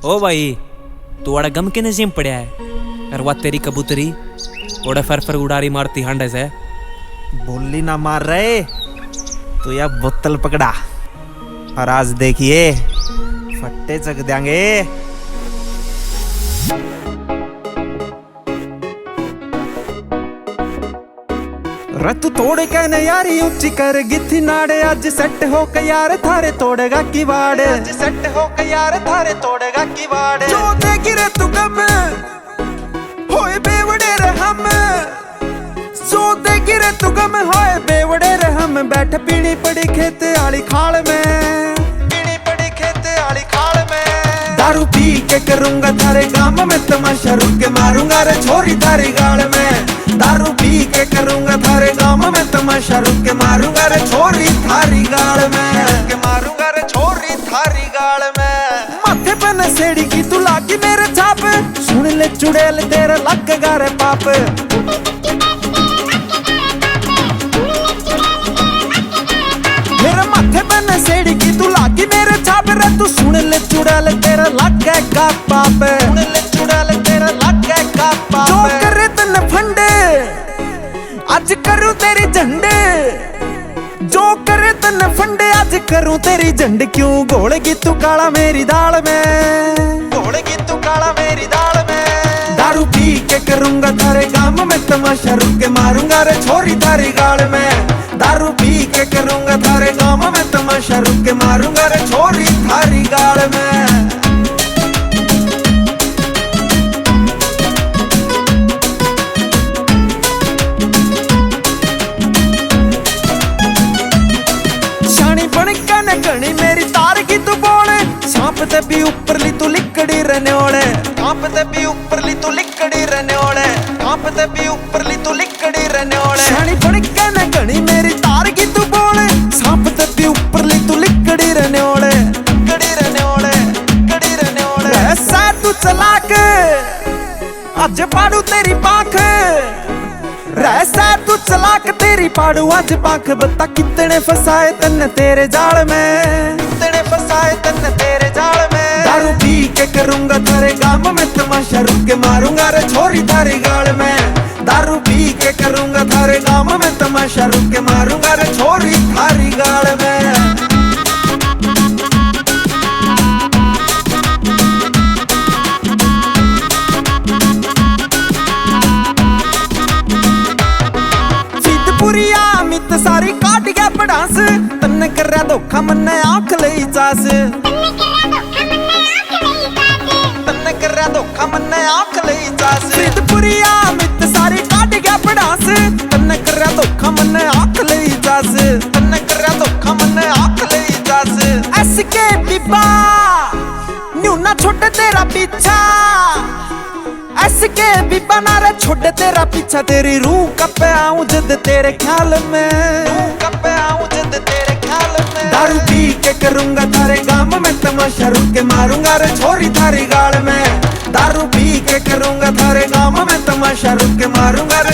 ओ भाई तू आड़ा गम के नजीम पड़ा है और वह तेरी कबूतरी ओड़ा फर उड़ारी मारती हांडे से बोली ना मार रहे तो या बोतल पकड़ा और आज देखिए फट्टे चक देंगे। रतु तोड़े कहने यारी ऊंची कर गिथी नाड़े आज सेट हो के यार थारे तोड़ेगा किवाड़ आज सेट हो के यार थारे तोड़ेगा किवाड़ जो दे गिरे तू गम होए बेवड़े रे हम जो दे गिरे तू गम होए बेवड़े रे हम बैठ पीनी पड़ी खेत आली खाल में पीनी पड़ी खेत आली खाल में दारू पी के करूंगा थारे गांव में तमाशा रुक के मारूंगा रे छोरी थारी गाल में दारू पी के करूंगा थारे गांव में तमाशा रुक के मारूंगा रे छोरी थारी गाल में के मारूंगा रे छोरी थारी गाल में माथे पे नसेड़ी की तू लागी मेरे छाप सुन ले चुड़ैल तेरे लगेगा रे पाप मेरे माथे पे नसेड़ी की तू लागी मेरे छाप रे तू सुन ले चुड़ैल तेरे लगेगा पाप सुन ले चुड़ैल तेरे लगेगा पाप जो करे तन फंडे आज करूं तेरी झंडे जो करे तन फंडे आज करूं तेरी झंड क्यों घोड़ेगी तू काला मेरी दाल में घोड़ेगी तू काला मेरी दाल में दारू पी के करूंगा थारे गांव में तमाशा रुक के मारूंगा रे छोरी थारी गाल में दारू पी के करूंगा थारे गांव में तमाशा रुक के मारूंगा रे छोरी थारी गाल में। घनी मेरी तार की तू बोले सांप ते भी ऊपरली तू लिकड़ी रहने ओले सांप ते भी ऊपरली तू लिकड़ी रहने ओले सांप ते भी ऊपरली तू लिकड़ी रहने ओले शानी बन के न घनी मेरी तार की तू बोले सांप ते भी ऊपरली तू लिकड़ी रहने ओले लिकड़ी रहने ओले लिकड़ी रहने ओले ऐसा तू चला के आज पाड़ू तेरी पाख रहसा तू चलाक तेरी पाड़ू आज पाख बता कितने फसाए तन तेरे जाल में कितने फसाए तन तेरे जाल में दारू पी के करूंगा थारे गांव में तमाशा रुक के मारूंगा रे छोरी थारी गाल में दारू पी के करूंगा थारे गांव में तमाशा रुक के मारूंगा रे छोरी थारी गाल में। सारी काट गया पड़ास तन्ने कर रहा धोखा मन्ने आंख लई चास तन्ने कर रहा धोखा मन्ने आंख लई चास सिद्धपुरिया मित सारी काट गया पड़ास तन्ने कर रहा धोखा मन्ने आंख लई चास तन्ने कर रहा धोखा मन्ने आंख लई चास एसके बिबा न्यू ना छोड़ तेरा पीछा ऐसके भी बना रे छोड़ तेरा पीछा तेरी रूह कपे आऊं जद तेरे ख्याल में कपे आऊं जद तेरे ख्याल में दारू पी के करूंगा थारे गांव में तमाशा रुक के मारूंगा रे छोरी थारी गाल में दारू पी के करूंगा थारे गांव में तमाशा रुक के मारूंगा रे